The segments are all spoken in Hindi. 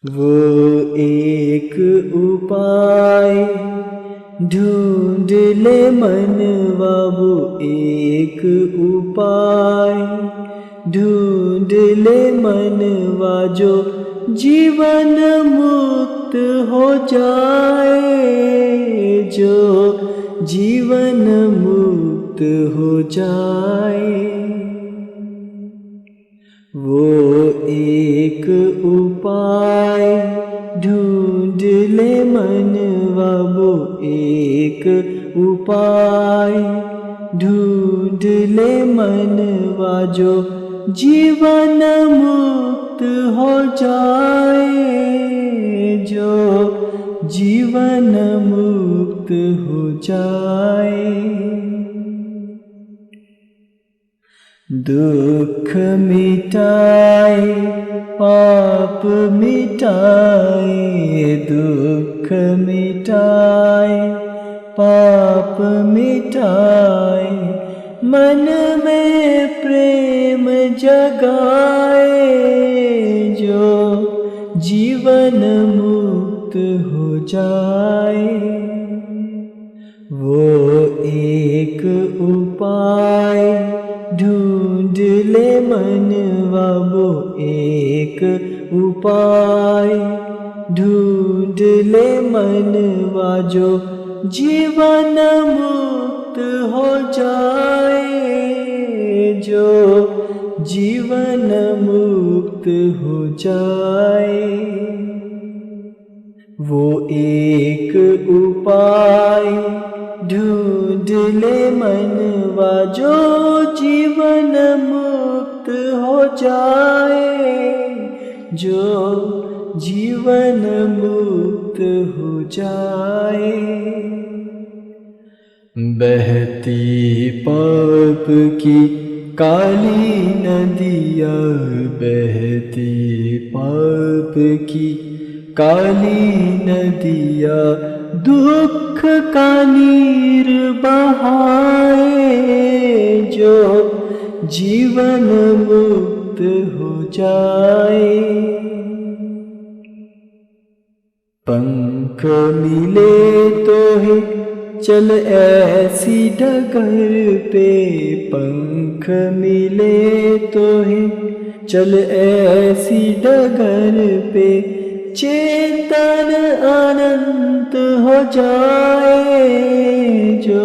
वो एक उपाय ढूंढ ले मनवा, वो एक उपाय ढूंढ ले मनवा, जो जीवन मुक्त हो जाए, जो जीवन मुक्त हो जाए। वो एक उपाय ढूंढ ले मनवा, वो एक उपाय ढूंढ ले मनवा, जो जीवन मुक्त हो जाए, जो जीवन मुक्त हो जाए। दुख मिटाए पाप मिटाए, दुख मिटाए पाप मिटाए, मन में प्रेम जगाए, जो जीवन मुक्त हो जाए। वो एक उपाय ढूंढ ले मनवा, वो एक उपाय ढूंढ ले मनवा, जो जीवन मुक्त हो जाए, जो जीवन मुक्त हो जाए। वो एक उपाय ढूंढ ले मनवा, जो जीवन मुक्त हो जाए, जो जीवन मुक्त हो जाए। बहती पाप की काली नदियाँ, बहती पाप की काली नदियाँ, दुख का नीर बहाए, जो जीवन मुक्त हो जाए। पंख मिले तो है चल ऐसी डगर पे, पंख मिले तो है चल ऐसी डगर पे, चेतन अनंत हो जाए, जो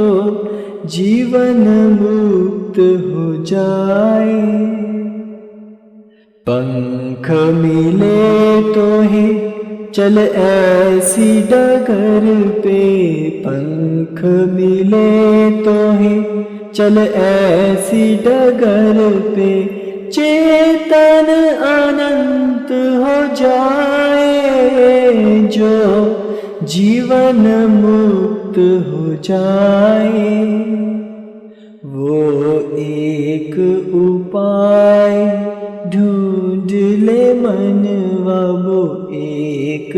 जीवन मुक्त हो जाए। पंख मिले तो है चल ऐसी डगर पे, पंख मिले तो है चल ऐसी डगर पे, चेतन अनंत हो जाए, जो जीवन मुक्त हो जाए। वो एक उपाय ढूंढ ले मनवा, वो एक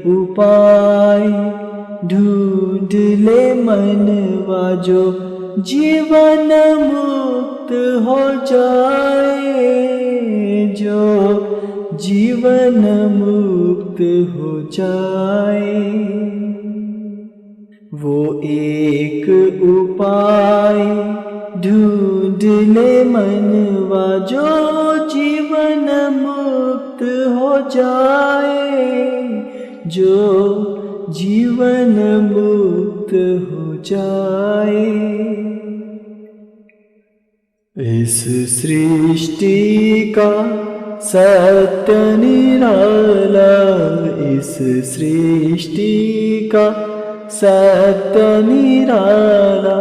उपाय ढूंढ ले मनवा, जो जीवन मुक्त हो जाए, जो जीवन मुक्त हो जाए। वो एक उपाय ढूंढ ले मनवा, जो जीवन मुक्त हो जाए, जो जीवन मुक्त हो जाए। इस सृष्टि का सत्य निराला, इस सृष्टि का सत्य निराला,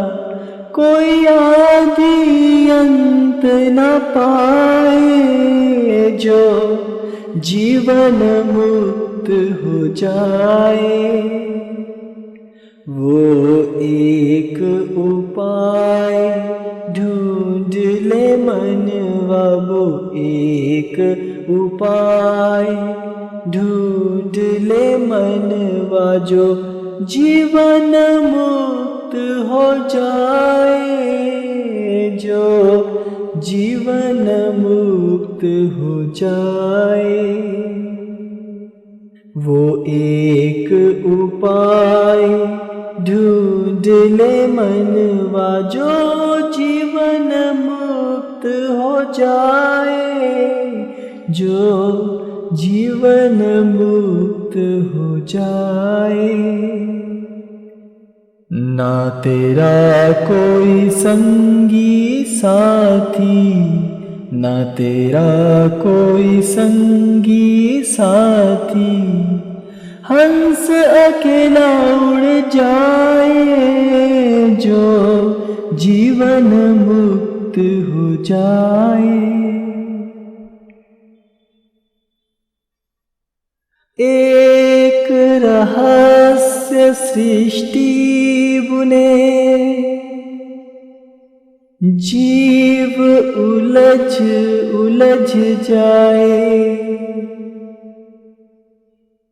कोई आदि अंत न पाए, जो जीवन मुक्त हो जाए। वो एक उपाय ढूंढ ले मनवा, वो एक उपाय ढूंढ ले मनवा, जो जीवन मुक्त हो जाए, जो जीवन मुक्त हो जाए। वो एक उपाय ढूंढ ले मनवा, जो जीवन मुक्त हो जाए, जो जीवन मुक्त हो जाए। ना तेरा कोई संगी साथी, ना तेरा कोई संगी साथी, हंस अकेला उड़ जाए, जो जीवन मुक्त हो जाए। एक रहस्य सृष्टि बुने, जीव उलझ उलझ जाए।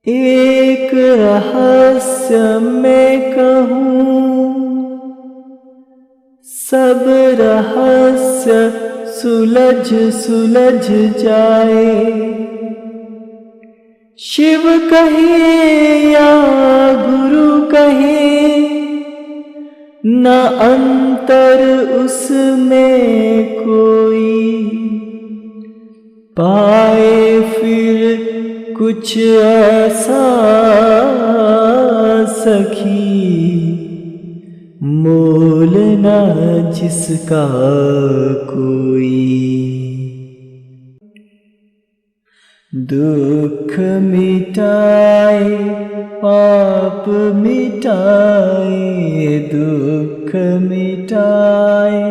एक रहस्य मैं कहूँ, सब रहस्य सुलझ सुलझ जाए। शिव कहे या गुरु कहे, न अंतर उसमें कोई, पाए फिर कुछ ऐसा सखी, मोल ना जिसका कोई। दुख मिटाए पाप मिटाए, दुख मिटाए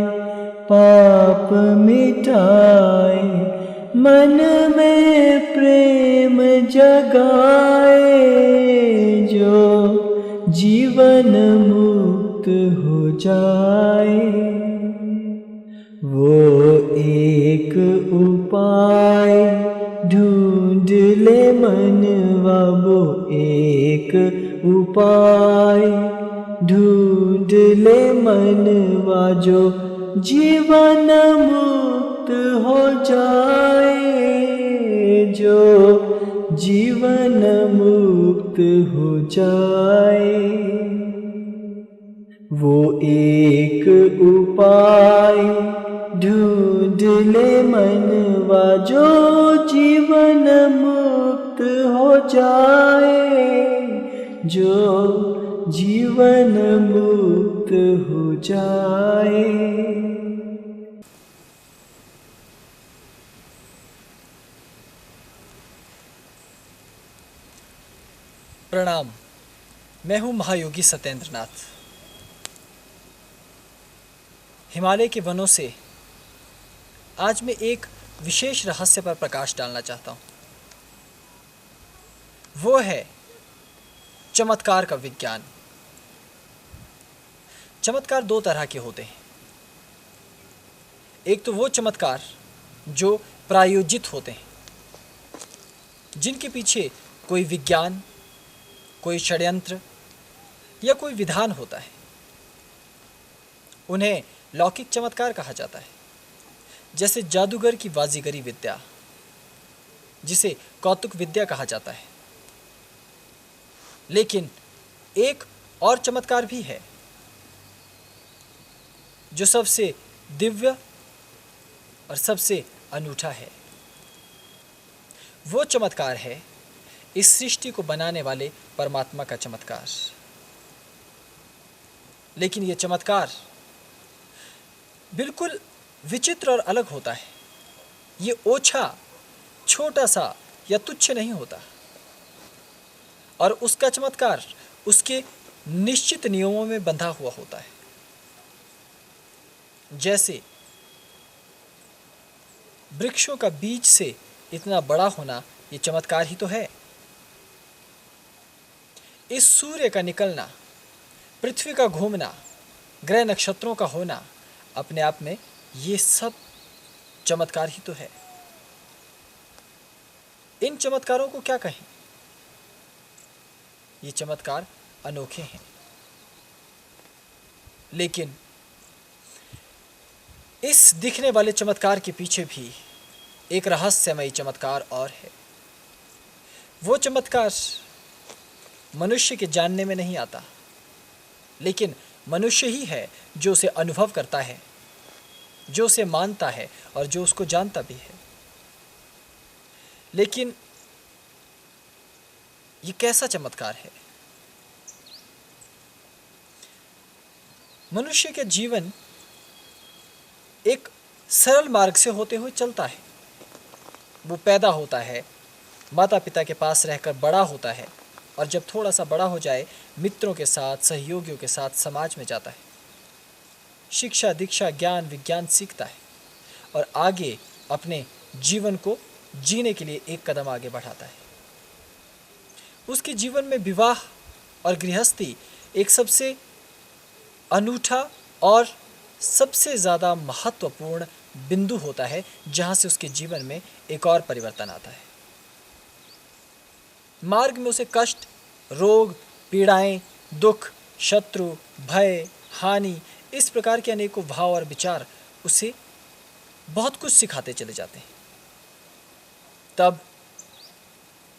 पाप मिटाए, मन में प्रेम जगाए, जो जीवन मुक्त हो जाए। वो एक उपाय ढूंढ ले मनवा, वो एक उपाय ढूंढ ले मनवा, जो जीवन मुक्त हो जाए, जो जीवन मुक्त हो जाए। वो एक उपाय ढूंढ ले मनवा, जो जीवन मुक्त हो जाए, जो जीवन मुक्त हो जाए। प्रणाम। मैं हूं महायोगी सत्येंद्र नाथ। हिमालय के वनों से आज मैं एक विशेष रहस्य पर प्रकाश डालना चाहता हूं। वो है चमत्कार का विज्ञान। चमत्कार दो तरह के होते हैं। एक तो वो चमत्कार जो प्रायोजित होते हैं, जिनके पीछे कोई विज्ञान, कोई षड्यंत्र या कोई विधान होता है। उन्हें लौकिक चमत्कार कहा जाता है, जैसे जादूगर की बाजीगरी विद्या, जिसे कौतुक विद्या कहा जाता है। लेकिन एक और चमत्कार भी है जो सबसे दिव्य और सबसे अनूठा है। वो चमत्कार है इस सृष्टि को बनाने वाले परमात्मा का चमत्कार। लेकिन यह चमत्कार बिल्कुल विचित्र और अलग होता है। ये ओछा, छोटा सा या तुच्छ नहीं होता, और उसका चमत्कार उसके निश्चित नियमों में बंधा हुआ होता है। जैसे वृक्षों का बीज से इतना बड़ा होना, ये चमत्कार ही तो है। इस सूर्य का निकलना, पृथ्वी का घूमना, ग्रह नक्षत्रों का होना, अपने आप में ये सब चमत्कार ही तो है। इन चमत्कारों को क्या कहें? ये चमत्कार अनोखे हैं। लेकिन इस दिखने वाले चमत्कार के पीछे भी एक रहस्यमयी चमत्कार और है। वो चमत्कार मनुष्य के जानने में नहीं आता, लेकिन मनुष्य ही है जो उसे अनुभव करता है, जो उसे मानता है और जो उसको जानता भी है। लेकिन ये कैसा चमत्कार है? मनुष्य का जीवन एक सरल मार्ग से होते हुए चलता है। वो पैदा होता है, माता पिता के पास रहकर बड़ा होता है, और जब थोड़ा सा बड़ा हो जाए मित्रों के साथ, सहयोगियों के साथ समाज में जाता है, शिक्षा दीक्षा ज्ञान विज्ञान सीखता है और आगे अपने जीवन को जीने के लिए एक कदम आगे बढ़ाता है। उसके जीवन में विवाह और गृहस्थी एक सबसे अनूठा और सबसे ज़्यादा महत्वपूर्ण बिंदु होता है, जहाँ से उसके जीवन में एक और परिवर्तन आता है। मार्ग में उसे कष्ट, रोग, पीड़ाएं, दुख, शत्रु, भय, हानि, इस प्रकार के अनेकों भाव और विचार उसे बहुत कुछ सिखाते चले जाते हैं। तब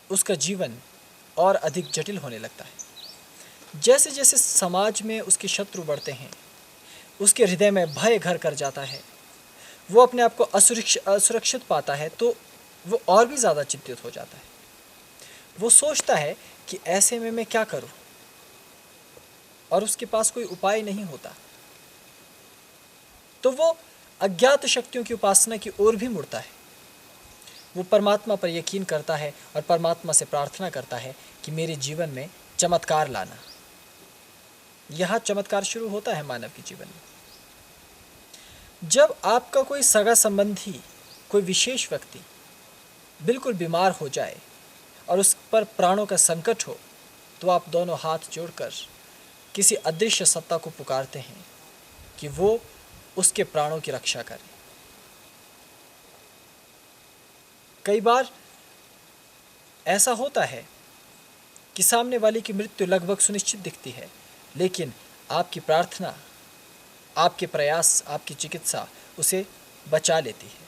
उसका जीवन और अधिक जटिल होने लगता है। जैसे जैसे समाज में उसके शत्रु बढ़ते हैं, उसके हृदय में भय घर कर जाता है, वो अपने आप को असुरक्षित पाता है, तो वो और भी ज़्यादा चिंतित हो जाता है। वो सोचता है कि ऐसे में मैं क्या करूं, और उसके पास कोई उपाय नहीं होता। तो वो अज्ञात शक्तियों की उपासना की ओर भी मुड़ता है। वो परमात्मा पर यकीन करता है और परमात्मा से प्रार्थना करता है कि मेरे जीवन में चमत्कार लाना। यह चमत्कार शुरू होता है मानव के जीवन में। जब आपका कोई सगा संबंधी, कोई विशेष व्यक्ति बिल्कुल बीमार हो जाए और उस पर प्राणों का संकट हो, तो आप दोनों हाथ जोड़कर किसी अदृश्य सत्ता को पुकारते हैं कि वो उसके प्राणों की रक्षा करे। कई बार ऐसा होता है कि सामने वाले की मृत्यु लगभग सुनिश्चित दिखती है, लेकिन आपकी प्रार्थना, आपके प्रयास, आपकी चिकित्सा उसे बचा लेती है।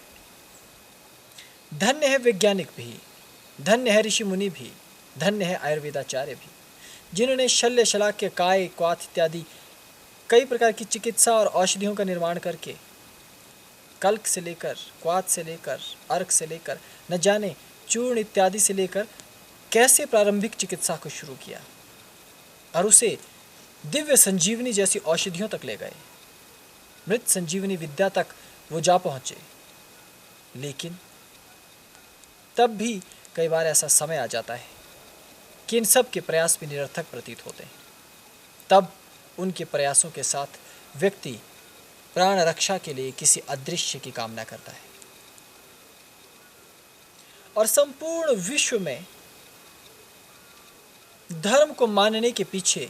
धन्य है वैज्ञानिक भी, धन्य है ऋषि मुनि भी, धन्य है आयुर्वेदाचार्य भी, जिन्होंने शल्य शलाक्य काय क्वाथ इत्यादि कई प्रकार की चिकित्सा और औषधियों का निर्माण करके कल्क से लेकर, क्वाथ से लेकर, अर्क से लेकर, न जाने चूर्ण इत्यादि से लेकर कैसे प्रारंभिक चिकित्सा को शुरू किया और उसे दिव्य संजीवनी जैसी औषधियों तक ले गए। मृत संजीवनी विद्या तक वो जा पहुंचे। लेकिन तब भी कई बार ऐसा समय आ जाता है कि इन सब के प्रयास भी निरर्थक प्रतीत होते हैं। तब उनके प्रयासों के साथ व्यक्ति प्राण रक्षा के लिए किसी अदृश्य की कामना करता है। और संपूर्ण विश्व में धर्म को मानने के पीछे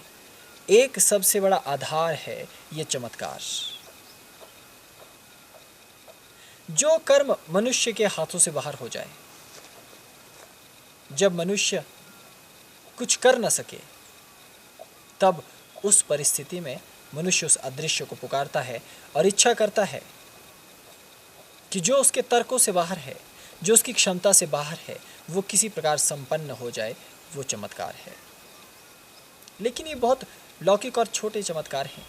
एक सबसे बड़ा आधार है ये चमत्कार। जो कर्म मनुष्य के हाथों से बाहर हो जाए, जब मनुष्य कुछ कर न सके, तब उस परिस्थिति में मनुष्य उस अदृश्य को पुकारता है और इच्छा करता है कि जो उसके तर्कों से बाहर है, जो उसकी क्षमता से बाहर है, वो किसी प्रकार संपन्न हो जाए। वो चमत्कार है। लेकिन ये बहुत लौकिक और छोटे चमत्कार हैं।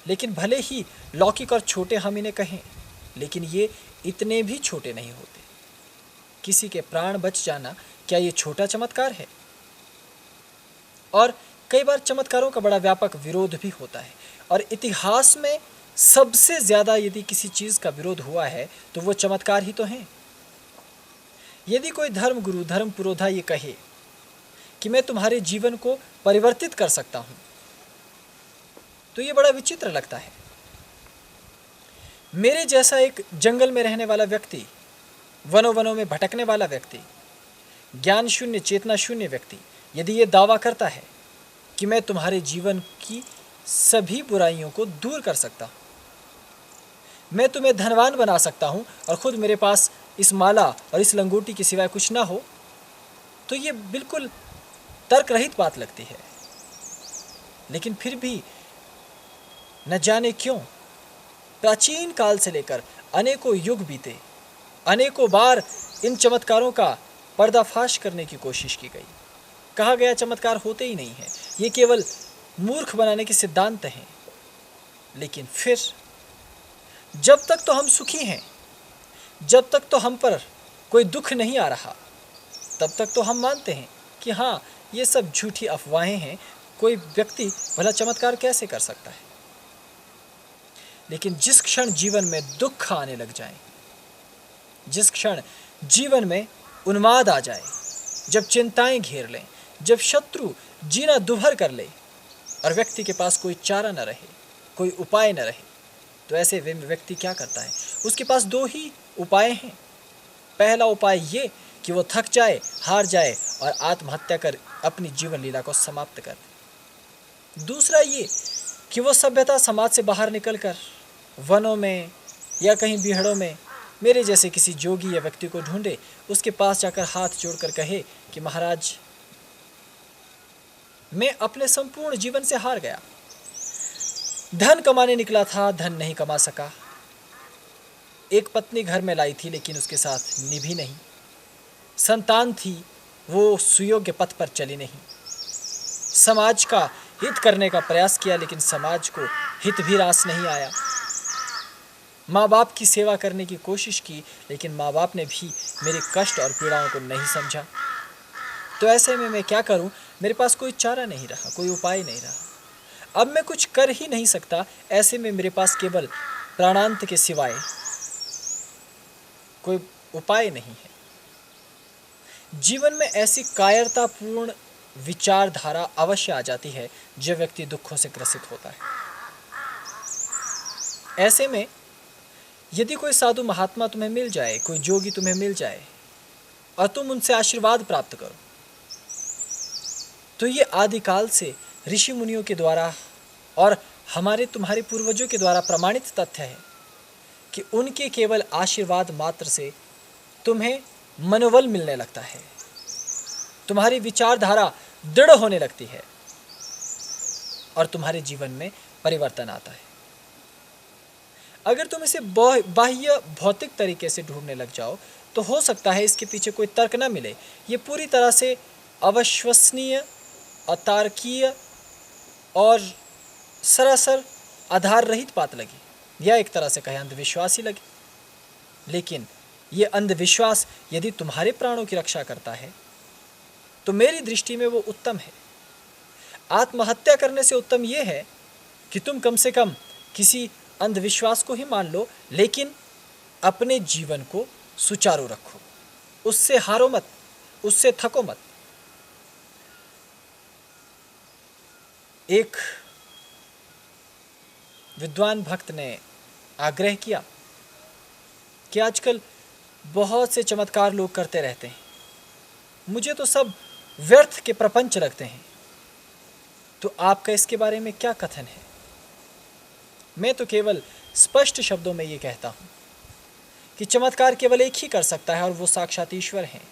लेकिन भले ही लौकिक और छोटे हम इन्हें कहें, लेकिन ये इतने भी छोटे नहीं होते। किसी के प्राण बच जाना, क्या ये छोटा चमत्कार है? और कई बार चमत्कारों का बड़ा व्यापक विरोध भी होता है। और इतिहास में सबसे ज़्यादा यदि किसी चीज़ का विरोध हुआ है तो वो चमत्कार ही तो हैं। यदि कोई धर्म गुरु, धर्म पुरोधा ये कहे कि मैं तुम्हारे जीवन को परिवर्तित कर सकता हूँ, तो ये बड़ा विचित्र लगता है। मेरे जैसा एक जंगल में रहने वाला व्यक्ति, वनों वनों में भटकने वाला व्यक्ति, ज्ञान शून्य, चेतना शून्य व्यक्ति यदि ये दावा करता है कि मैं तुम्हारे जीवन की सभी बुराइयों को दूर कर सकता हूँ, मैं तुम्हें धनवान बना सकता हूँ और खुद मेरे पास इस माला और इस लंगोटी के सिवाय कुछ ना हो, तो ये बिल्कुल तर्क रहित बात लगती है। लेकिन फिर भी न जाने क्यों प्राचीन काल से लेकर अनेकों युग बीते, अनेकों बार इन चमत्कारों का पर्दाफाश करने की कोशिश की गई, कहा गया चमत्कार होते ही नहीं हैं। ये केवल मूर्ख बनाने के सिद्धांत हैं। लेकिन फिर जब तक तो हम सुखी हैं, जब तक तो हम पर कोई दुख नहीं आ रहा, तब तक तो हम मानते हैं कि हाँ, ये सब झूठी अफवाहें हैं। कोई व्यक्ति भला चमत्कार कैसे कर सकता है? लेकिन जिस क्षण जीवन में दुख आने लग जाए, जिस क्षण जीवन में उन्माद आ जाए, जब चिंताएं घेर लें, जब शत्रु जीना दुभर कर ले और व्यक्ति के पास कोई चारा न रहे, कोई उपाय न रहे, तो ऐसे व्यक्ति क्या करता है? उसके पास दो ही उपाय हैं। पहला उपाय ये कि वो थक जाए, हार जाए और आत्महत्या कर अपनी जीवन लीला को समाप्त कर दे। दूसरा ये कि वो सभ्यता समाज से बाहर निकलकर वनों में या कहीं बीहड़ों में मेरे जैसे किसी जोगी या व्यक्ति को ढूंढे, उसके पास जाकर हाथ जोड़कर कहे कि महाराज, मैं अपने संपूर्ण जीवन से हार गया। धन कमाने निकला था, धन नहीं कमा सका। एक पत्नी घर में लाई थी, लेकिन उसके साथ निभी नहीं। संतान थी, वो सुयोग्य पथ पर चली नहीं। समाज का हित करने का प्रयास किया, लेकिन समाज को हित भी रास नहीं आया। माँ बाप की सेवा करने की कोशिश की, लेकिन माँ बाप ने भी मेरे कष्ट और पीड़ाओं को नहीं समझा। तो ऐसे में मैं क्या करूं? मेरे पास कोई चारा नहीं रहा, कोई उपाय नहीं रहा। अब मैं कुछ कर ही नहीं सकता। ऐसे में मेरे पास केवल प्राणांत के सिवाय कोई उपाय नहीं है। जीवन में ऐसी कायरतापूर्ण विचारधारा अवश्य आ जाती है जब व्यक्ति दुखों से ग्रसित होता है। ऐसे में यदि कोई साधु महात्मा तुम्हें मिल जाए, कोई जोगी तुम्हें मिल जाए और तुम उनसे आशीर्वाद प्राप्त करो, तो ये आदिकाल से ऋषि मुनियों के द्वारा और तुम्हारे पूर्वजों के द्वारा प्रमाणित तथ्य है कि उनके केवल आशीर्वाद मात्र से तुम्हें मनोबल मिलने लगता है, तुम्हारी विचारधारा दृढ़ होने लगती है और तुम्हारे जीवन में परिवर्तन आता है। अगर तुम इसे बाह्य भौतिक तरीके से ढूंढने लग जाओ, तो हो सकता है इसके पीछे कोई तर्क न मिले। ये पूरी तरह से अविश्वसनीय, अतार्कीय और सरासर आधार रहित बात लगी, या एक तरह से कहें अंधविश्वास ही लगी। लेकिन ये अंधविश्वास यदि तुम्हारे प्राणों की रक्षा करता है, तो मेरी दृष्टि में वो उत्तम है। आत्महत्या करने से उत्तम ये है कि तुम कम से कम किसी अंधविश्वास को ही मान लो, लेकिन अपने जीवन को सुचारू रखो, उससे हारो मत, उससे थको मत। एक विद्वान भक्त ने आग्रह किया कि आजकल बहुत से चमत्कार लोग करते रहते हैं, मुझे तो सब व्यर्थ के प्रपंच लगते हैं, तो आपका इसके बारे में क्या कथन है? मैं तो केवल स्पष्ट शब्दों में ये कहता हूँ कि चमत्कार केवल एक ही कर सकता है और वो साक्षात ईश्वर हैं।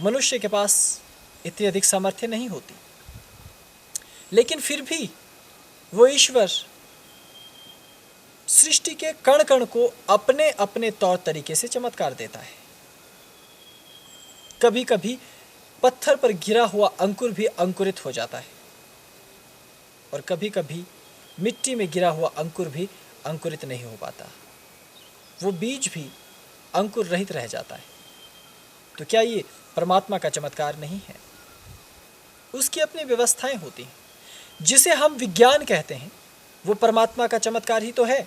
मनुष्य के पास इतनी अधिक सामर्थ्य नहीं होती, लेकिन फिर भी वो ईश्वर सृष्टि के कण कण को अपने अपने तौर तरीके से चमत्कार देता है। कभी कभी पत्थर पर गिरा हुआ अंकुर भी अंकुरित हो जाता है, और कभी कभी मिट्टी में गिरा हुआ अंकुर भी अंकुरित नहीं हो पाता, वो बीज भी अंकुर रहित रह जाता है। तो क्या ये परमात्मा का चमत्कार नहीं है? उसकी अपनी व्यवस्थाएं होती हैं। जिसे हम विज्ञान कहते हैं, वो परमात्मा का चमत्कार ही तो है।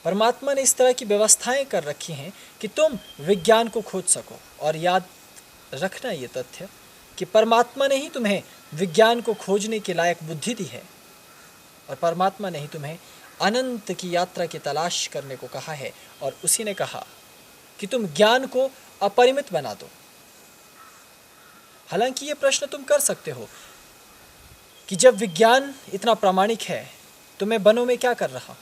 परमात्मा ने इस तरह की व्यवस्थाएं कर रखी हैं कि तुम विज्ञान को खोज सको। और याद रखना ये तथ्य कि परमात्मा ने ही तुम्हें विज्ञान को खोजने के लायक बुद्धि दी है, और परमात्मा ने ही तुम्हें अनंत की यात्रा की तलाश करने को कहा है, और उसी ने कहा कि तुम ज्ञान को अपरिमित बना दो। हालांकि ये प्रश्न तुम कर सकते हो कि जब विज्ञान इतना प्रामाणिक है, तो मैं वनों में क्या कर रहा?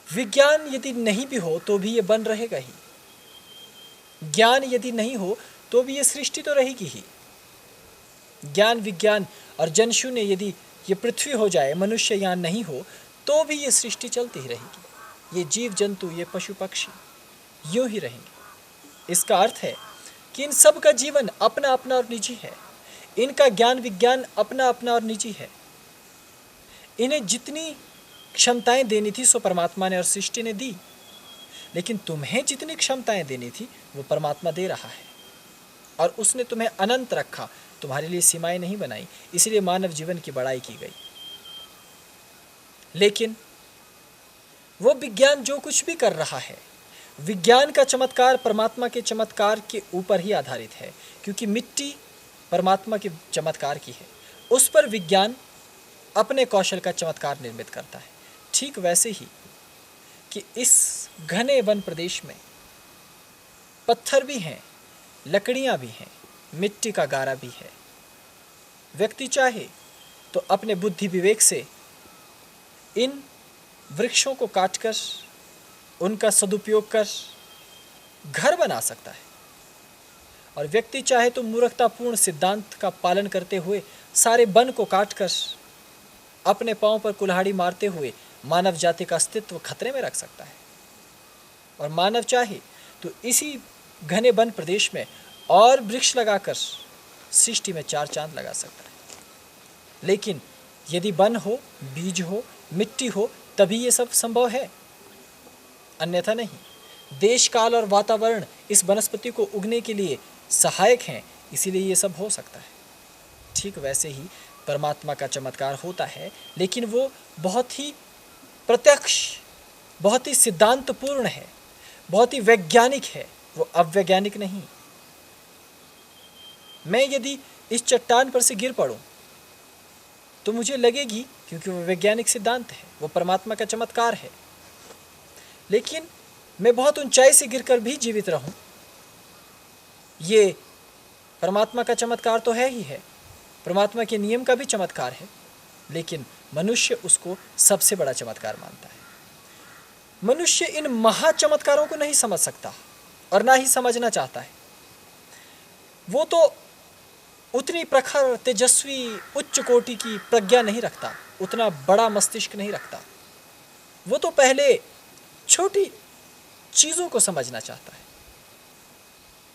विज्ञान यदि नहीं भी हो तो भी ये वन रहेगा ही। ज्ञान यदि नहीं हो तो भी ये सृष्टि तो रहेगी ही। ज्ञान, विज्ञान और जनशून्य यदि ये पृथ्वी हो जाए, मनुष्य यहाँ नहीं हो, तो भी ये सृष्टि चलती ही रहेगी। ये जीव जंतु, ये पशु पक्षी यूं ही रहेंगे। इसका अर्थ है कि इन सब का जीवन अपना अपना और निजी है, इनका ज्ञान विज्ञान अपना अपना और निजी है। इन्हें जितनी क्षमताएं देनी थी सो परमात्मा ने और सृष्टि ने दी, लेकिन तुम्हें जितनी क्षमताएं देनी थी वो परमात्मा दे रहा है, और उसने तुम्हें अनंत रखा, तुम्हारे लिए सीमाएं नहीं बनाई, इसलिए मानव जीवन की बड़ाई की गई। लेकिन वो विज्ञान जो कुछ भी कर रहा है, विज्ञान का चमत्कार परमात्मा के चमत्कार के ऊपर ही आधारित है, क्योंकि मिट्टी परमात्मा के चमत्कार की है, उस पर विज्ञान अपने कौशल का चमत्कार निर्मित करता है। ठीक वैसे ही कि इस घने वन प्रदेश में पत्थर भी हैं, लकड़ियां भी हैं, मिट्टी का गारा भी है। व्यक्ति चाहे तो अपने बुद्धि विवेक से इन वृक्षों को काटकर उनका सदुपयोग कर घर बना सकता है, और व्यक्ति चाहे तो मूर्खतापूर्ण सिद्धांत का पालन करते हुए सारे वन को काटकर अपने पांव पर कुल्हाड़ी मारते हुए मानव जाति का अस्तित्व खतरे में रख सकता है। और मानव चाहे तो इसी घने वन प्रदेश में और वृक्ष लगाकर सृष्टि में 4 चांद लगा सकता है। लेकिन यदि वन हो, बीज हो, मिट्टी हो, तभी ये सब संभव है, अन्यथा नहीं। देश काल और वातावरण इस वनस्पति को उगने के लिए सहायक हैं, इसीलिए ये सब हो सकता है। ठीक वैसे ही परमात्मा का चमत्कार होता है, लेकिन वो बहुत ही प्रत्यक्ष, बहुत ही सिद्धांतपूर्ण है, बहुत ही वैज्ञानिक है, वो अवैज्ञानिक नहीं। मैं यदि इस चट्टान पर से गिर पड़ूं तो मुझे लगेगी, क्योंकि वो वैज्ञानिक सिद्धांत है, वो परमात्मा का चमत्कार है। लेकिन मैं बहुत ऊंचाई से गिरकर भी जीवित रहूं, ये परमात्मा का चमत्कार तो है ही है, परमात्मा के नियम का भी चमत्कार है, लेकिन मनुष्य उसको सबसे बड़ा चमत्कार मानता है। मनुष्य इन महा चमत्कारों को नहीं समझ सकता और ना ही समझना चाहता है। वो तो उतनी प्रखर, तेजस्वी, उच्च कोटि की प्रज्ञा नहीं रखता, उतना बड़ा मस्तिष्क नहीं रखता। वो तो पहले छोटी चीज़ों को समझना चाहता है।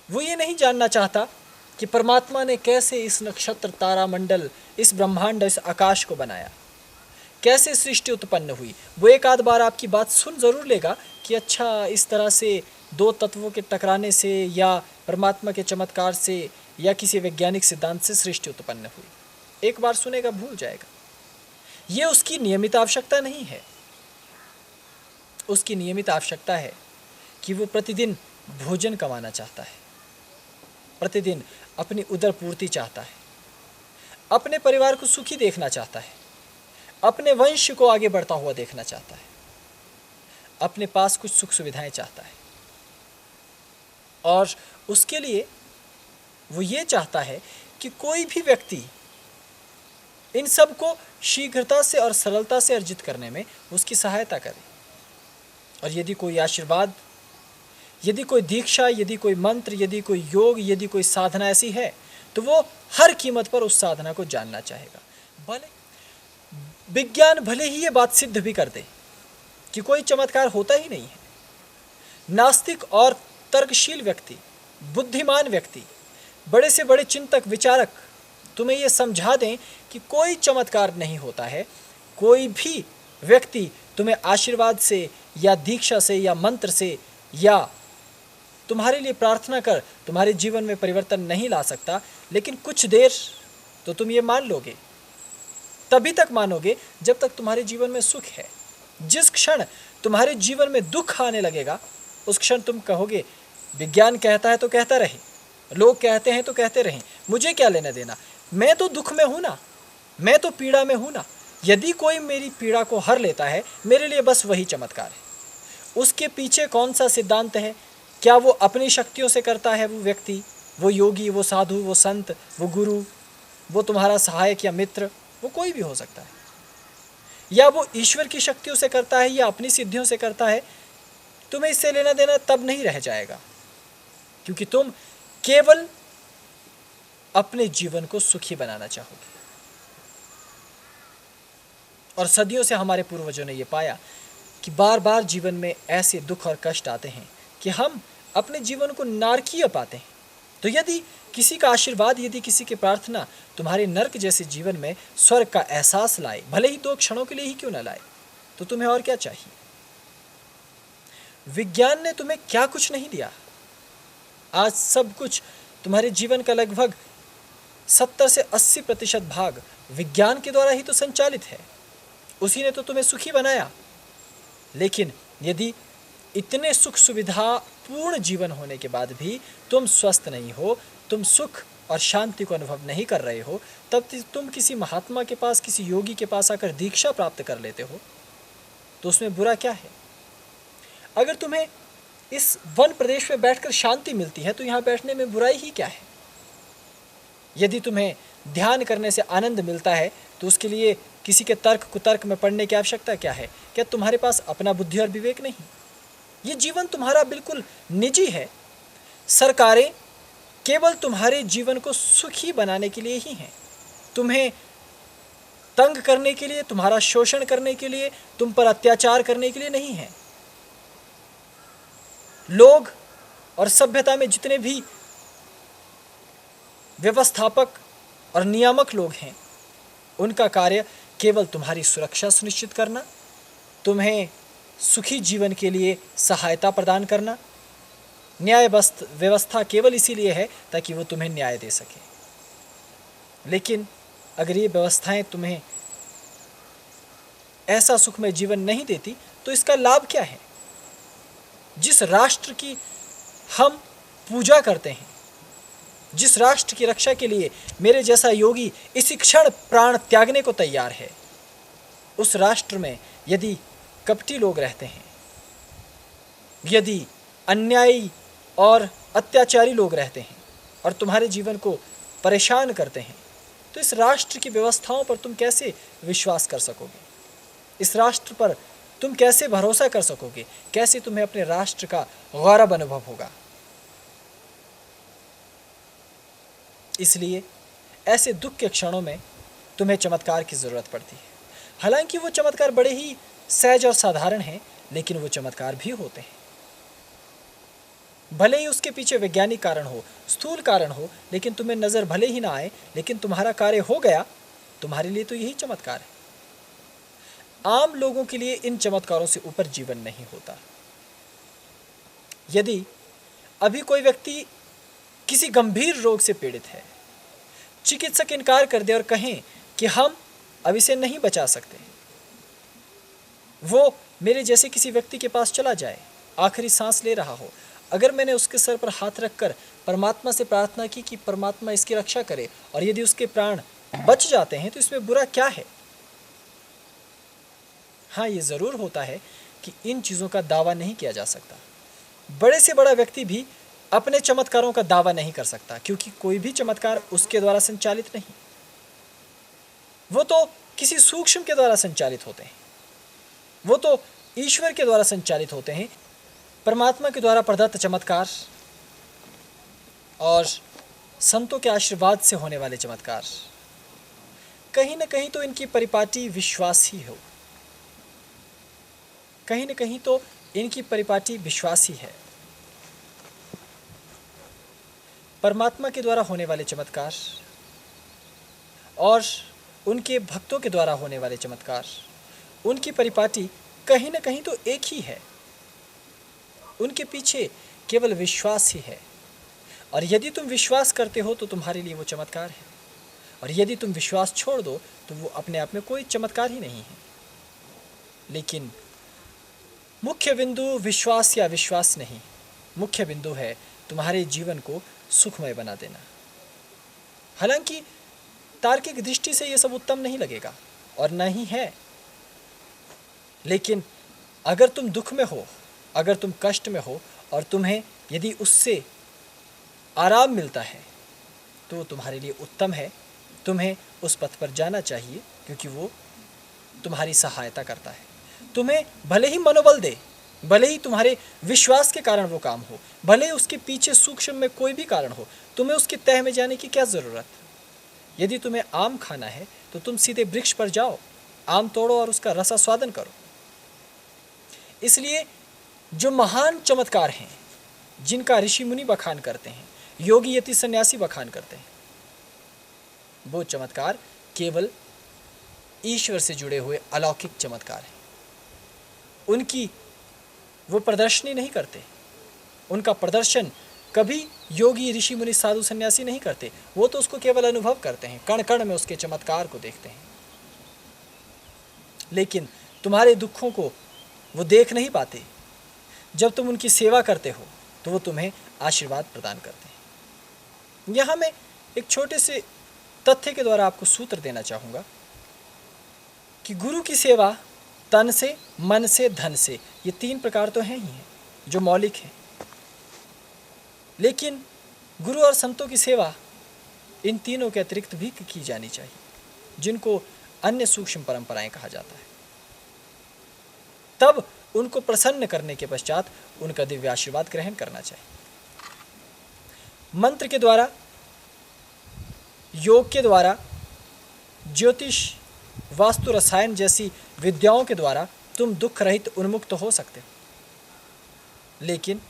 वो ये नहीं जानना चाहता कि परमात्मा ने कैसे इस नक्षत्र, तारा मंडल, इस ब्रह्मांड, इस आकाश को बनाया, कैसे सृष्टि उत्पन्न हुई। वो एक आध बार आपकी बात सुन जरूर लेगा कि अच्छा, इस तरह से 2 तत्वों के टकराने से या परमात्मा के चमत्कार से या किसी वैज्ञानिक सिद्धांत से सृष्टि उत्पन्न हुई। एक बार सुनेगा, भूल जाएगा। ये उसकी नियमित आवश्यकता नहीं है। उसकी नियमित आवश्यकता है कि वो प्रतिदिन भोजन कमाना चाहता है, प्रतिदिन अपनी उदर पूर्ति चाहता है, अपने परिवार को सुखी देखना चाहता है, अपने वंश को आगे बढ़ता हुआ देखना चाहता है, अपने पास कुछ सुख सुविधाएं चाहता है, और उसके लिए वो ये चाहता है कि कोई भी व्यक्ति इन सब को शीघ्रता से और सरलता से अर्जित करने में उसकी सहायता करे। और यदि कोई आशीर्वाद, यदि कोई दीक्षा, यदि कोई मंत्र, यदि कोई योग, यदि कोई साधना ऐसी है, तो वो हर कीमत पर उस साधना को जानना चाहेगा। भले विज्ञान भले ही ये बात सिद्ध भी कर दे कि कोई चमत्कार होता ही नहीं है, नास्तिक और तर्कशील व्यक्ति, बुद्धिमान व्यक्ति, बड़े से बड़े चिंतक, विचारक तुम्हें ये समझा दें कि कोई चमत्कार नहीं होता है, कोई भी व्यक्ति तुम्हें आशीर्वाद से या दीक्षा से या मंत्र से या तुम्हारे लिए प्रार्थना कर तुम्हारे जीवन में परिवर्तन नहीं ला सकता, लेकिन कुछ देर तो तुम ये मान लोगे। तभी तक मानोगे जब तक तुम्हारे जीवन में सुख है। जिस क्षण तुम्हारे जीवन में दुख आने लगेगा, उस क्षण तुम कहोगे विज्ञान कहता है तो कहता रहे, लोग कहते हैं तो कहते रहें, मुझे क्या लेना देना, मैं तो दुख में हूं ना, मैं तो पीड़ा में हूं ना। यदि कोई मेरी पीड़ा को हर लेता है, मेरे लिए बस वही चमत्कार है। उसके पीछे कौन सा सिद्धांत है? क्या वो अपनी शक्तियों से करता है? वो व्यक्ति, वो योगी, वो साधु, वो संत, वो गुरु, वो तुम्हारा सहायक या मित्र, वो कोई भी हो सकता है। या वो ईश्वर की शक्तियों से करता है या अपनी सिद्धियों से करता है, तुम्हें इससे लेना देना तब नहीं रह जाएगा, क्योंकि तुम केवल अपने जीवन को सुखी बनाना चाहोगे। और सदियों से हमारे पूर्वजों ने यह पाया कि बार बार जीवन में ऐसे दुख और कष्ट आते हैं कि हम अपने जीवन को नारकीय पाते हैं, तो यदि किसी का आशीर्वाद, यदि किसी की प्रार्थना तुम्हारे नर्क जैसे जीवन में स्वर्ग का एहसास लाए, भले ही 2 क्षणों के लिए ही क्यों ना लाए, तो तुम्हें और क्या चाहिए? विज्ञान ने तुम्हें क्या कुछ नहीं दिया। आज सब कुछ तुम्हारे जीवन का लगभग 70 से 80% भाग विज्ञान के द्वारा ही तो संचालित है। उसी ने तो तुम्हें सुखी बनाया। लेकिन यदि इतने सुख सुविधा पूर्ण जीवन होने के बाद भी तुम स्वस्थ नहीं हो, तुम सुख और शांति को अनुभव नहीं कर रहे हो, तब तुम किसी महात्मा के पास, किसी योगी के पास आकर दीक्षा प्राप्त कर लेते हो, तो उसमें बुरा क्या है? अगर तुम्हें इस वन प्रदेश में बैठकर शांति मिलती है, तो यहाँ बैठने में बुराई ही क्या है? यदि तुम्हें ध्यान करने से आनंद मिलता है, तो उसके लिए किसी के तर्क कुतर्क में पढ़ने की आवश्यकता क्या है? क्या तुम्हारे पास अपना बुद्धि और विवेक नहीं? ये जीवन तुम्हारा बिल्कुल निजी है। सरकारें केवल तुम्हारे जीवन को सुखी बनाने के लिए ही हैं, तुम्हें तंग करने के लिए, तुम्हारा शोषण करने के लिए, तुम पर अत्याचार करने के लिए नहीं है। लोग और सभ्यता में जितने भी व्यवस्थापक और नियामक लोग हैं, उनका कार्य केवल तुम्हारी सुरक्षा सुनिश्चित करना, तुम्हें सुखी जीवन के लिए सहायता प्रदान करना। न्याय व्यवस्था केवल इसीलिए है ताकि वो तुम्हें न्याय दे सके। लेकिन अगर ये व्यवस्थाएं तुम्हें ऐसा सुखमय जीवन नहीं देती, तो इसका लाभ क्या है? जिस राष्ट्र की हम पूजा करते हैं, जिस राष्ट्र की रक्षा के लिए मेरे जैसा योगी इसी क्षण प्राण त्यागने को तैयार है, उस राष्ट्र में यदि कपटी लोग रहते हैं, यदि अन्यायी और अत्याचारी लोग रहते हैं और तुम्हारे जीवन को परेशान करते हैं, तो इस राष्ट्र की व्यवस्थाओं पर तुम कैसे विश्वास कर सकोगे? इस राष्ट्र पर तुम कैसे भरोसा कर सकोगे? कैसे तुम्हें अपने राष्ट्र का गौरव अनुभव होगा? इसलिए ऐसे दुख के क्षणों में तुम्हें चमत्कार की ज़रूरत पड़ती है। हालांकि वो चमत्कार बड़े ही सहज और साधारण हैं, लेकिन वो चमत्कार भी होते हैं। भले ही उसके पीछे वैज्ञानिक कारण हो, स्थूल कारण हो, लेकिन तुम्हें नज़र भले ही ना आए, लेकिन तुम्हारा कार्य हो गया, तुम्हारे लिए तो यही चमत्कार है। आम लोगों के लिए इन चमत्कारों से ऊपर जीवन नहीं होता। यदि अभी कोई व्यक्ति किसी गंभीर रोग से पीड़ित है, चिकित्सक इनकार कर दे और कहें कि हम अब इसे नहीं बचा सकते, वो मेरे जैसे किसी व्यक्ति के पास चला जाए, आखिरी सांस ले रहा हो, अगर मैंने उसके सर पर हाथ रखकर परमात्मा से प्रार्थना की कि परमात्मा इसकी रक्षा करे, और यदि उसके प्राण बच जाते हैं, तो इसमें बुरा क्या है? हाँ, ये ज़रूर होता है कि इन चीज़ों का दावा नहीं किया जा सकता। बड़े से बड़ा व्यक्ति भी अपने चमत्कारों का दावा नहीं कर सकता, क्योंकि कोई भी चमत्कार उसके द्वारा संचालित नहीं, वो तो किसी सूक्ष्म के द्वारा संचालित होते हैं, वो तो ईश्वर के द्वारा संचालित होते हैं। परमात्मा के द्वारा प्रदत्त चमत्कार और संतों के आशीर्वाद से होने वाले चमत्कार, कहीं न कहीं तो इनकी परिपाटी विश्वास ही हो, कहीं न कहीं तो इनकी परिपाटी विश्वास ही है। परमात्मा के द्वारा होने वाले चमत्कार और उनके भक्तों के द्वारा होने वाले चमत्कार, उनकी परिपाटी कहीं न कहीं तो एक ही है। उनके पीछे केवल विश्वास ही है, और यदि तुम विश्वास करते हो तो तुम्हारे लिए वो चमत्कार है, और यदि तुम विश्वास छोड़ दो तो वो अपने आप में कोई चमत्कार ही नहीं है। लेकिन मुख्य बिंदु विश्वास या विश्वास नहीं, मुख्य बिंदु है तुम्हारे जीवन को सुखमय बना देना। हालांकि तार्किक दृष्टि से ये सब उत्तम नहीं लगेगा और न ही है, लेकिन अगर तुम दुख में हो, अगर तुम कष्ट में हो और तुम्हें यदि उससे आराम मिलता है, तो तुम्हारे लिए उत्तम है। तुम्हें उस पथ पर जाना चाहिए, क्योंकि वो तुम्हारी सहायता करता है। तुम्हें भले ही मनोबल दे, भले ही तुम्हारे विश्वास के कारण वो काम हो, भले ही उसके पीछे सूक्ष्म में कोई भी कारण हो, तुम्हें उसकी तह में जाने की क्या ज़रूरत? यदि तुम्हें आम खाना है तो तुम सीधे वृक्ष पर जाओ, आम तोड़ो और उसका रसास्वादन करो। इसलिए जो महान चमत्कार हैं, जिनका ऋषि मुनि बखान करते हैं, योगी यति सन्यासी बखान करते हैं। वो चमत्कार केवल ईश्वर से जुड़े हुए अलौकिक चमत्कार हैं। उनकी वो प्रदर्शनी नहीं करते, उनका प्रदर्शन कभी योगी ऋषि मुनि साधु सन्यासी नहीं करते। वो तो उसको केवल अनुभव करते हैं, कण कण में उसके चमत्कार को देखते हैं। लेकिन तुम्हारे दुखों को वो देख नहीं पाते। जब तुम उनकी सेवा करते हो तो वो तुम्हें आशीर्वाद प्रदान करते हैं। यहाँ मैं एक छोटे से तथ्य के द्वारा आपको सूत्र देना चाहूँगा कि गुरु की सेवा तन से, मन से, धन से, ये 3 प्रकार तो हैं ही हैं जो मौलिक हैं। लेकिन गुरु और संतों की सेवा इन तीनों के अतिरिक्त भी की जानी चाहिए, जिनको अन्य सूक्ष्म परंपराएं कहा जाता है। तब उनको प्रसन्न करने के पश्चात उनका दिव्य आशीर्वाद ग्रहण करना चाहिए। मंत्र के द्वारा, योग के द्वारा, ज्योतिष, वास्तु, रसायन जैसी विद्याओं के द्वारा तुम दुख रहित उन्मुक्त हो सकते हो। लेकिन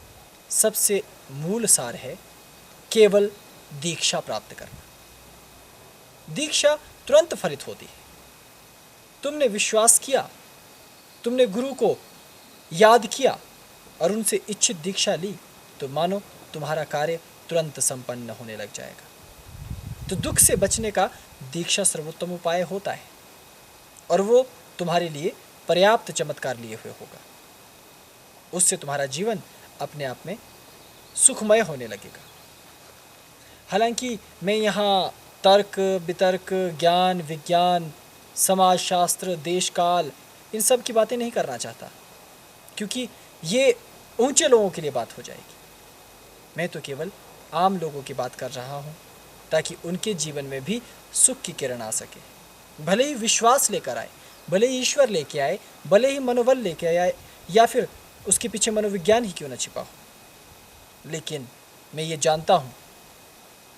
सबसे मूल सार है केवल दीक्षा प्राप्त करना। दीक्षा तुरंत फलित होती है। तुमने विश्वास किया, तुमने गुरु को याद किया और उनसे इच्छित दीक्षा ली, तो मानो तुम्हारा कार्य तुरंत संपन्न होने लग जाएगा। तो दुख से बचने का दीक्षा सर्वोत्तम उपाय होता है और वो तुम्हारे लिए पर्याप्त चमत्कार लिए हुए होगा। उससे तुम्हारा जीवन अपने आप में सुखमय होने लगेगा। हालांकि मैं यहाँ तर्क, वितर्क, ज्ञान, विज्ञान, समाजशास्त्र, देश काल, इन सब की बातें नहीं करना चाहता, क्योंकि ये ऊंचे लोगों के लिए बात हो जाएगी। मैं तो केवल आम लोगों की बात कर रहा हूँ, ताकि उनके जीवन में भी सुख की किरण आ सके। भले ही विश्वास लेकर आए, भले ही ईश्वर लेके आए, भले ही मनोबल लेके आए, या फिर उसके पीछे मनोविज्ञान ही क्यों न छिपा हो, लेकिन मैं ये जानता हूँ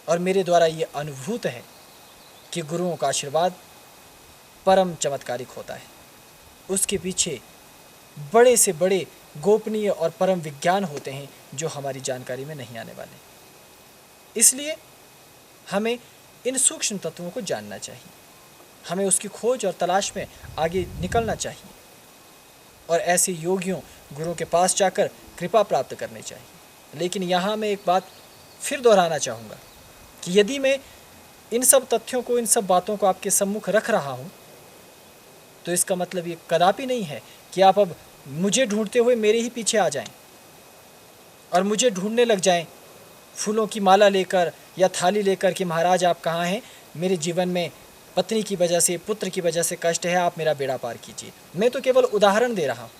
और मेरे द्वारा ये अनुभूत है कि गुरुओं का आशीर्वाद परम चमत्कारिक होता है। उसके पीछे बड़े से बड़े गोपनीय और परम विज्ञान होते हैं जो हमारी जानकारी में नहीं आने वाले। इसलिए हमें इन सूक्ष्म तत्वों को जानना चाहिए, हमें उसकी खोज और तलाश में आगे निकलना चाहिए और ऐसे योगियों, गुरुओं के पास जाकर कृपा प्राप्त करनी चाहिए। लेकिन यहाँ मैं एक बात फिर दोहराना चाहूँगा कि यदि मैं इन सब तथ्यों को, इन सब बातों को आपके सम्मुख रख रहा हूँ, तो इसका मतलब ये कदापि नहीं है कि आप अब मुझे ढूंढते हुए मेरे ही पीछे आ जाएं और मुझे ढूंढने लग जाएं फूलों की माला लेकर या थाली लेकर कि महाराज आप कहाँ हैं, मेरे जीवन में पत्नी की वजह से, पुत्र की वजह से कष्ट है, आप मेरा बेड़ा पार कीजिए। मैं तो केवल उदाहरण दे रहा हूँ।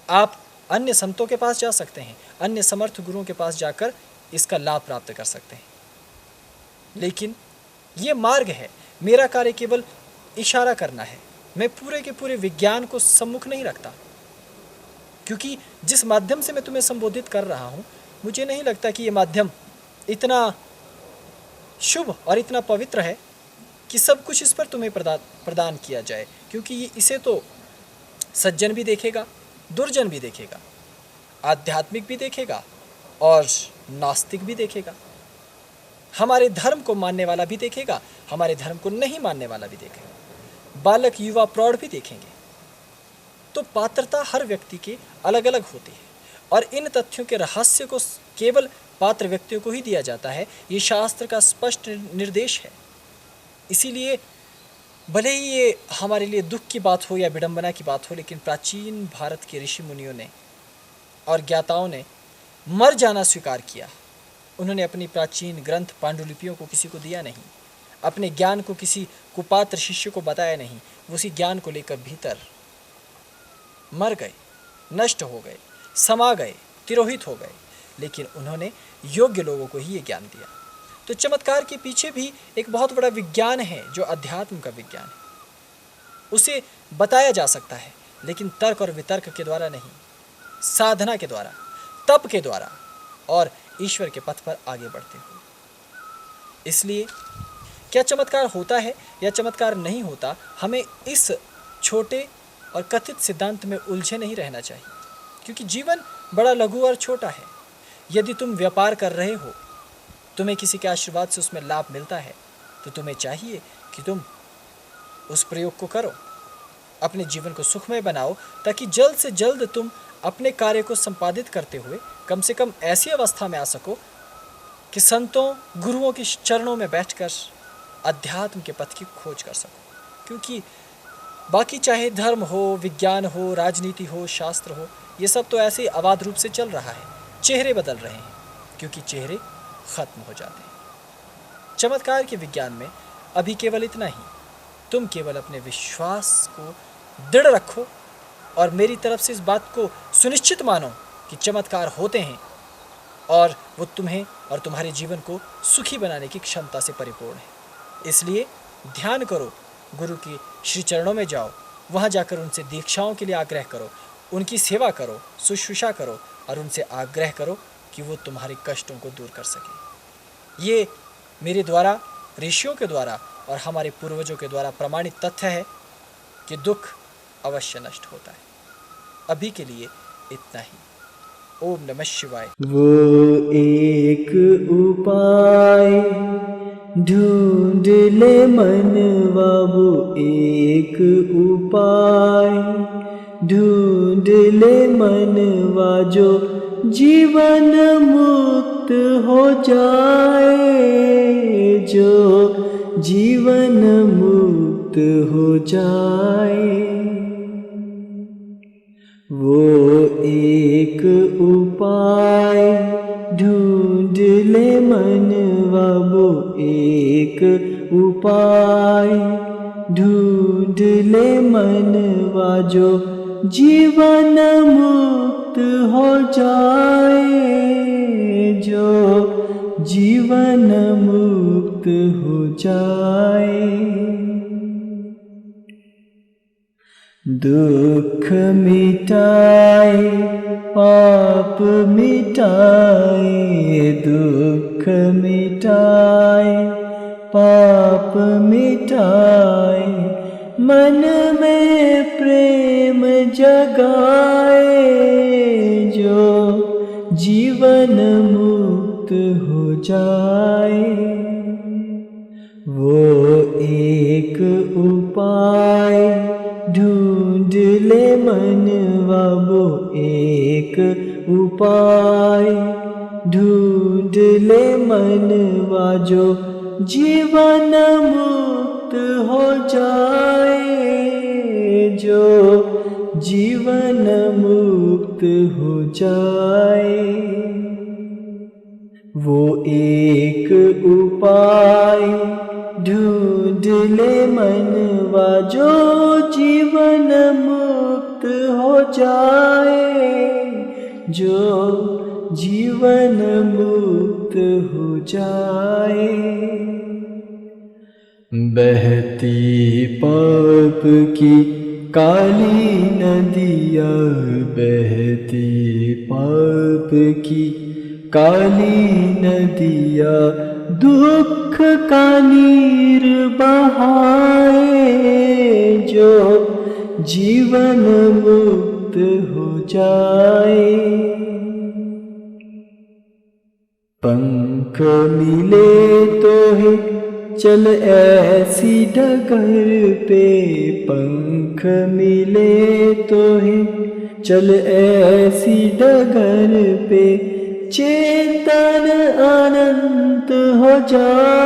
आप अन्य संतों के पास जा सकते हैं, अन्य समर्थ गुरुओं के पास जाकर इसका लाभ प्राप्त कर सकते हैं। लेकिन ये मार्ग है, मेरा कार्य केवल इशारा करना है। मैं पूरे के पूरे विज्ञान को सम्मुख नहीं रखता, क्योंकि जिस माध्यम से मैं तुम्हें संबोधित कर रहा हूँ, मुझे नहीं लगता कि ये माध्यम इतना शुभ और इतना पवित्र है कि सब कुछ इस पर तुम्हें प्रदान किया जाए, क्योंकि इसे तो सज्जन भी देखेगा, दुर्जन भी देखेगा, आध्यात्मिक भी देखेगा और नास्तिक भी देखेगा, हमारे धर्म को मानने वाला भी देखेगा, हमारे धर्म को नहीं मानने वाला भी देखेगा, बालक, युवा, प्रौढ़ भी देखेंगे। तो पात्रता हर व्यक्ति की अलग अलग होती है और इन तथ्यों के रहस्य को केवल पात्र व्यक्तियों को ही दिया जाता है। ये शास्त्र का स्पष्ट निर्देश है। इसीलिए भले ही ये हमारे लिए दुख की बात हो या विडंबना की बात हो, लेकिन प्राचीन भारत के ऋषि मुनियों ने और ज्ञाताओं ने मर जाना स्वीकार किया। उन्होंने अपनी प्राचीन ग्रंथ पांडुलिपियों को किसी को दिया नहीं, अपने ज्ञान को किसी कुपात्र शिष्य को बताया नहीं। वो उसी ज्ञान को लेकर भीतर मर गए, नष्ट हो गए, समा गए, तिरोहित हो गए, लेकिन उन्होंने योग्य लोगों को ही ये ज्ञान दिया। तो चमत्कार के पीछे भी एक बहुत बड़ा विज्ञान है जो अध्यात्म का विज्ञान है। उसे बताया जा सकता है, लेकिन तर्क और वितर्क के द्वारा नहीं, साधना के द्वारा, तप के द्वारा और ईश्वर के पथ पर आगे बढ़ते हुए। इसलिए क्या चमत्कार होता है या चमत्कार नहीं होता, हमें इस छोटे और कथित सिद्धांत में उलझे नहीं रहना चाहिए, क्योंकि जीवन बड़ा लघु और छोटा है। यदि तुम व्यापार कर रहे हो तुम्हें किसी के आशीर्वाद से उसमें लाभ मिलता है तो तुम्हें चाहिए कि तुम उस प्रयोग को करो, अपने जीवन को सुखमय बनाओ, ताकि जल्द से जल्द तुम अपने कार्य को संपादित करते हुए कम से कम ऐसी अवस्था में आ सको कि संतों गुरुओं के चरणों में बैठकर अध्यात्म के पथ की खोज कर सको। क्योंकि बाकी चाहे धर्म हो, विज्ञान हो, राजनीति हो, शास्त्र हो, ये सब तो ऐसे ही अबाध रूप से चल रहा है, चेहरे बदल रहे हैं, क्योंकि चेहरे खत्म हो जाते हैं। चमत्कार के विज्ञान में अभी केवल इतना ही, तुम केवल अपने विश्वास को दृढ़ रखो और मेरी तरफ से इस बात को सुनिश्चित मानो कि चमत्कार होते हैं और वो तुम्हें और तुम्हारे जीवन को सुखी बनाने की क्षमता से परिपूर्ण है। इसलिए ध्यान करो, गुरु की श्री चरणों में जाओ, वहाँ जाकर उनसे दीक्षाओं के लिए आग्रह करो, उनकी सेवा करो, शुश्रूषा करो और उनसे आग्रह करो कि वो तुम्हारे कष्टों को दूर कर सके। ये मेरे द्वारा, ऋषियों के द्वारा और हमारे पूर्वजों के द्वारा प्रमाणित तथ्य है कि दुख अवश्य नष्ट होता है। अभी के लिए इतना ही। ओम नमः शिवाय। वो एक उपाय ढूंढ ले मनवा, वो एक उपाय ढूंढ ले मनवा, जो जीवन मुक्त हो जाए, जो जीवन मुक्त हो जाए। वो एक उपाय ढूंढ ले मनवा, वो एक उपाय ढूंढ ले मनवा, जो जीवन मुक्त हो जाए, जो जीवन मुक्त हो जाए। दुख मिटाए पाप मिटाए, दुख मिटाए पाप मिटाए, मन में प्रेम जगाए, जो जीवन मुक्त हो जाए। वो एक उपाय ढूंढ ले मनवा, वो एक उपाय ढूंढ ले मनवा, जो जीवन मुक्त हो जाए, जो जीवन मुक्त हो जाए। वो एक उपाय ढूंढ ले मनवा, जो जीवन मुक्त हो जाए, जो जीवन मुक्त हो जाए। बहती पाप की काली नदिया, बहती पाप की काली नदिया, दुख का नीर बहाए, जो जीवन मुक्त हो जाए। पंख मिले तो है चल ऐसी डगर पे, पंख मिले तो है चल ऐसी डगर पे, चेतन अनंत हो जाए,